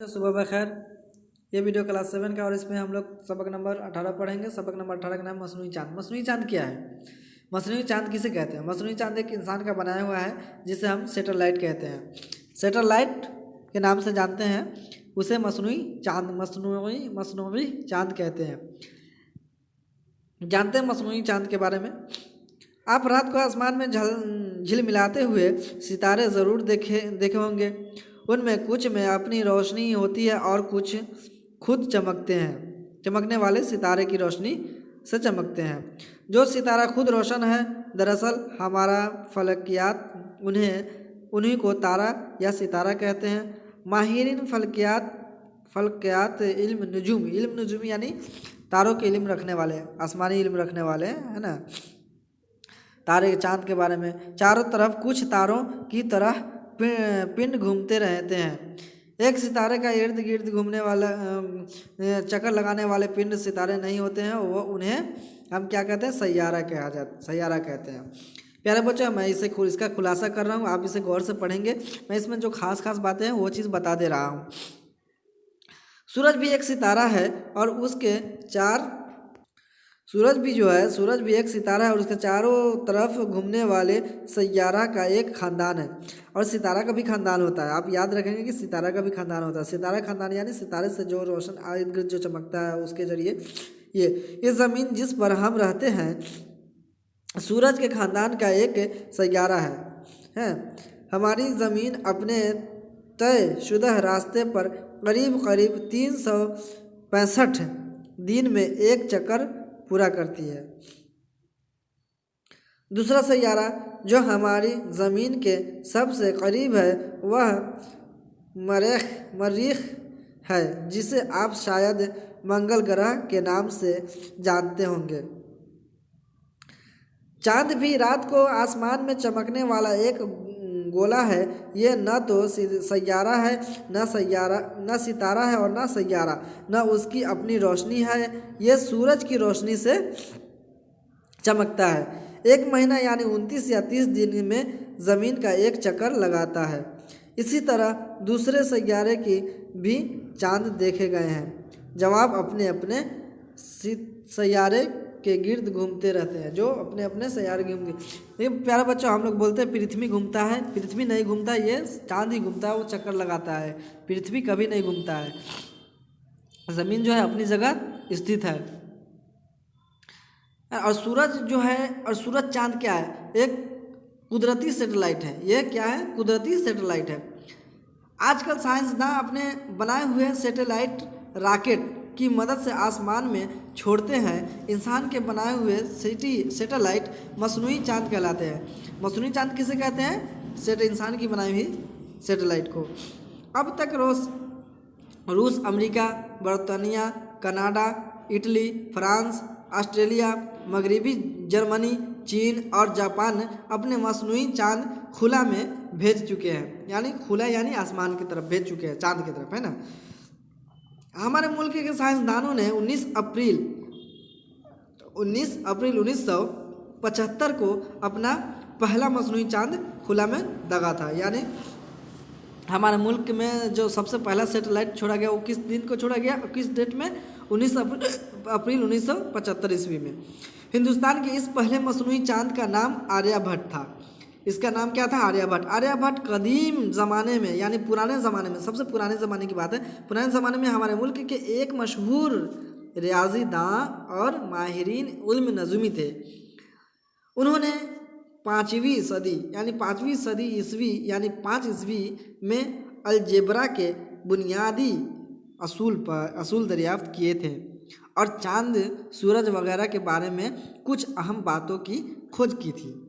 सुबह बखैर। ये video class 7 का और इसमें हम लोग सबक नंबर 18 पढ़ेंगे। सबक नंबर 18 का नाम मसनूई चांद। मसनूई चांद क्या है? मसनूई चांद किसे कहते हैं? मसनूई चांद एक इंसान का बनाया हुआ है जिसे हम सैटेलाइट कहते हैं। सैटेलाइट के नाम से जानते हैं, उसे मसनूई चांद मसनूई चांद कहते हैं। जानते हैं मसनूई चांद के बारे में? आप रात को आसमान में झिलमिलाते हुए सितारे ज़रूर देखे होंगे। उनमें कुछ में अपनी रोशनी होती है और कुछ खुद चमकते हैं। चमकने वाले सितारे की रोशनी से चमकते हैं। जो सितारा खुद रोशन है, दरअसल हमारा फलकियात उन्हीं को तारा या सितारा कहते हैं। माहिरीन फलकियात इल्म नजूम यानी तारों के इल्म रखने वाले, आसमानी इल्म रखने वाले, है ना, तारे चांद के बारे में। चारों तरफ कुछ तारों की तरह पिंड घूमते रहते हैं। एक सितारे का इर्द गिर्द घूमने वाला चक्कर लगाने वाले पिंड सितारे नहीं होते हैं, वो उन्हें हम क्या कहते हैं? सैयारा कहते हैं। प्यारे बच्चों, मैं इसका खुलासा कर रहा हूँ, आप इसे गौर से पढ़ेंगे। मैं इसमें जो खास बातें हैं वो चीज़ बता दे रहा हूँ। सूरज भी एक सितारा है और उसके सूरज भी एक सितारा है और उसके चारों तरफ घूमने वाले सैयारा का एक खानदान है। और सितारा का भी खानदान होता है। आप याद रखेंगे कि सितारा का भी खानदान होता है। सितारा खानदान यानी सितारे से जो रोशन इर्द गिर्द जो चमकता है उसके जरिए ये ज़मीन जिस पर हम रहते हैं, सूरज के खानदान का एक सैयारा है। हमारी ज़मीन अपने तयशुदा रास्ते पर करीब 365 दिन में एक चक्कर पूरा करती है। दूसरा सैयारा जो हमारी ज़मीन के सबसे करीब है वह मरीख है, जिसे आप शायद मंगल ग्रह के नाम से जानते होंगे। चांद भी रात को आसमान में चमकने वाला एक गोला है। ये न तो सैयारा है, न सितारा है और न सैयारा, न उसकी अपनी रोशनी है। ये सूरज की रोशनी से चमकता है। एक महीना यानी 29 या 30 दिन में ज़मीन का एक चक्कर लगाता है। इसी तरह दूसरे सैयारे की भी चांद देखे गए हैं। जवाब अपने अपने सैयारे के गिर्द घूमते रहते हैं, जो अपने अपने सैयारे घूमते। लेकिन प्यारा बच्चों, हम लोग बोलते हैं पृथ्वी घूमता है। पृथ्वी नहीं घूमता, ये चांद ही घूमता है, वो चक्कर लगाता है। पृथ्वी कभी नहीं घूमता है। ज़मीन जो है अपनी जगह स्थित है। और सूरज चांद क्या है? एक कुदरती सैटेलाइट है। ये क्या है? कुदरती सैटेलाइट है। आजकल साइंसदान अपने बनाए हुए सैटेलाइट रॉकेट की मदद से आसमान में छोड़ते हैं। इंसान के बनाए हुए सैटेलाइट मसनूई चांद कहलाते हैं। मसनूई चांद किसे कहते हैं? इंसान की बनाई हुई सैटेलाइट को। अब तक रूस, अमेरिका, बर्तानिया, कनाडा, इटली, फ्रांस, ऑस्ट्रेलिया, मगरबी जर्मनी, चीन और जापान अपने मसनूई चांद खुला में भेज चुके हैं। यानी खुला यानी आसमान की तरफ भेज चुके हैं, चांद की तरफ, है ना। हमारे मुल्क के साइंसदानों ने 19 अप्रैल 1975 को अपना पहला मसनूई चांद खुला में दागा था। यानी हमारे मुल्क में जो सबसे पहला सैटेलाइट छोड़ा गया वो किस दिन को छोड़ा गया, किस डेट में? 19 अप्रैल 1975 ईस्वी में। हिंदुस्तान के इस पहले मसनूई चांद का नाम आर्यभट्ट था। इसका नाम क्या था? आर्यभट्ट। आर्यभट्ट कदीम ज़माने में, यानी पुराने ज़माने में, सबसे पुराने ज़माने की बात है, पुराने ज़माने में हमारे मुल्क के एक मशहूर रियाजी दां और माहिरीन इल्म नजूमी थे। उन्होंने 5वीं सदी ईस्वी यानी 5 ईस्वी में अलजेब्रा के बुनियादी असूल दरियाफ्त किए थे और चांद, सूरज वगैरह के बारे में कुछ अहम बातों की खोज की थी।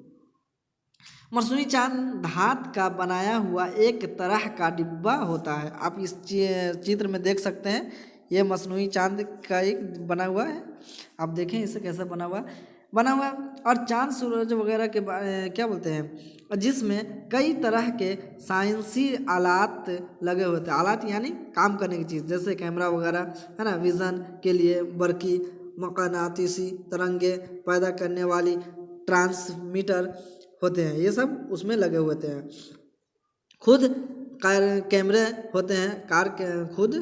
मसनूई चांद धात का बनाया हुआ एक तरह का डिब्बा होता है। आप इस चित्र में देख सकते हैं, ये मसनूई चांद का एक बना हुआ है। आप देखें इसे कैसा बना हुआ और चांद, सूरज वगैरह के क्या बोलते हैं, जिसमें कई तरह के साइंसी आलात लगे होते हैं। आलात यानी काम करने की चीज़, जैसे कैमरा वगैरह, है ना, विज़न के लिए बरकी मकानातीसी तरंगे पैदा करने वाली ट्रांसमीटर होते हैं। ये सब उसमें लगे होते हैं। खुद कार कैमरे होते हैं, कार के खुद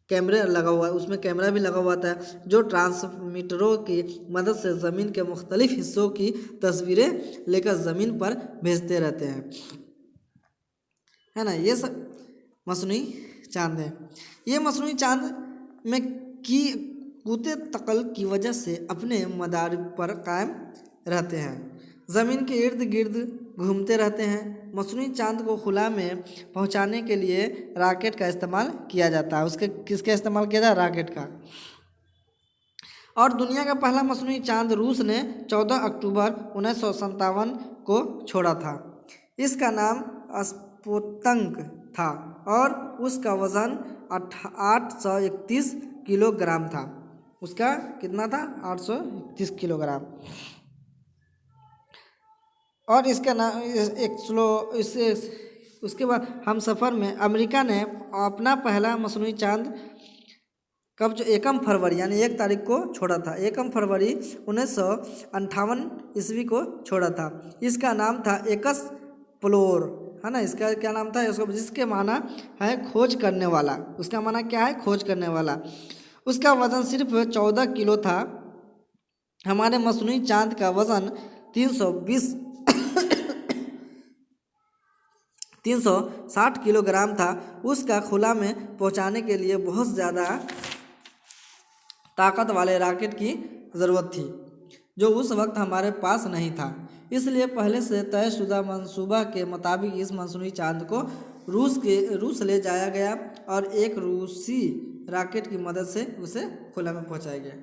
कैमरे लगा हुआ है, उसमें कैमरा भी लगा हुआ था जो ट्रांसमीटरों की मदद से ज़मीन के मुख्तलिफ हिस्सों की तस्वीरें लेकर ज़मीन पर भेजते रहते हैं, है ना। ये सब मसनूई चांद है। ये मसनूई चांद में की कुते तकल की वजह से अपने मदार पर कायम रहते हैं, ज़मीन के इर्द गिर्द घूमते रहते हैं। मसनूई चांद को खुला में पहुंचाने के लिए रॉकेट का इस्तेमाल किया जाता है। उसके किसका इस्तेमाल किया जाता है? रॉकेट का। और दुनिया का पहला मसनूई चांद रूस ने 14 अक्टूबर 1957 को छोड़ा था। इसका नाम स्पुतनिक था और उसका वज़न 831 किलोग्राम था। उसका कितना था? 831 किलोग्राम। और इसका नाम इससे उसके बाद हम सफ़र में अमेरिका ने अपना पहला मसनूई चांद कब 1 फरवरी यानी 1 तारीख को छोड़ा था। 1 फरवरी 1958 ईस्वी को छोड़ा था। इसका नाम था एक्स प्लोर, है ना। इसका क्या नाम था? इसको जिसके माना है खोज करने वाला। उसका माना क्या है? खोज करने वाला। उसका वज़न सिर्फ 14 किलो था। हमारे मसनूई चांद का वज़न 360 किलोग्राम था। उसका खुला में पहुंचाने के लिए बहुत ज़्यादा ताकत वाले रॉकेट की ज़रूरत थी जो उस वक्त हमारे पास नहीं था। इसलिए पहले से तयशुदा मंसूबा के मुताबिक इस मसनूई चांद को रूस ले जाया गया और एक रूसी रॉकेट की मदद से उसे खुला में पहुंचाया गया।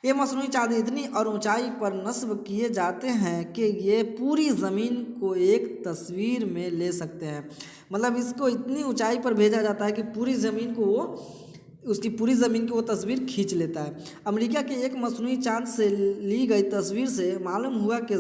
ये मसनूई चांद इतनी और ऊंचाई पर नस्ब किए जाते हैं कि ये पूरी ज़मीन को एक तस्वीर में ले सकते हैं। मतलब इसको इतनी ऊंचाई पर भेजा जाता है कि पूरी ज़मीन को उसकी पूरी ज़मीन की वो तस्वीर खींच लेता है। अमेरिका के एक मसनूई चांद से ली गई तस्वीर से मालूम हुआ कि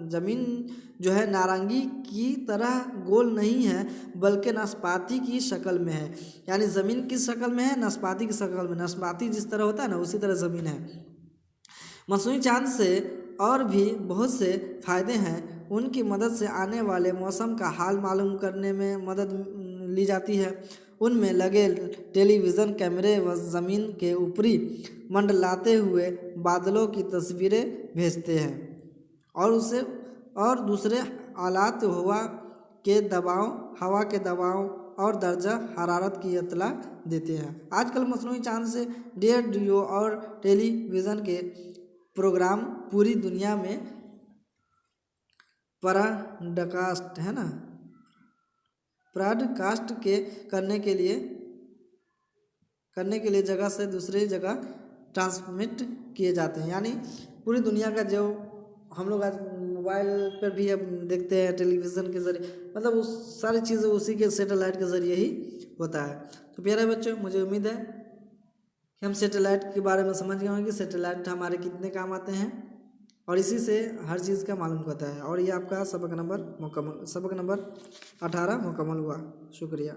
ज़मीन जो है नारंगी की तरह गोल नहीं है बल्कि नाशपाती की शक्ल में है। यानी ज़मीन किस शक्ल में है? नाशपाती की शक्ल में। नाशपाती जिस तरह होता है ना, उसी तरह ज़मीन है। मसनूई चांद से और भी बहुत से फ़ायदे हैं। उनकी मदद से आने वाले मौसम का हाल मालूम करने में मदद ली जाती है। उनमें लगे टेलीविज़न कैमरे व ज़मीन के ऊपरी मंडलाते हुए बादलों की तस्वीरें भेजते हैं और दूसरे आलात हवा के दबाव और दर्जा हरारत की इत्तला देते हैं। आजकल मसनूई चांद से रेडियो और टेलीविज़न के प्रोग्राम पूरी दुनिया में ब्रॉडकास्ट है ना ब्रॉडकास्ट करने के लिए जगह से दूसरी जगह ट्रांसमिट किए जाते हैं। यानी पूरी दुनिया का जो हम लोग आज मोबाइल पर भी अब देखते हैं, टेलीविज़न के ज़रिए, मतलब उस सारी चीज़ें उसी के सैटेलाइट के ज़रिए ही होता है। तो प्यारे बच्चों, मुझे उम्मीद है कि हम सैटेलाइट के बारे में समझ गए होंगे, सैटेलाइट हमारे कितने काम आते हैं और इसी से हर चीज़ का मालूम होता है। और ये आपका सबक नंबर 18 मुकम्मल हुआ। शुक्रिया।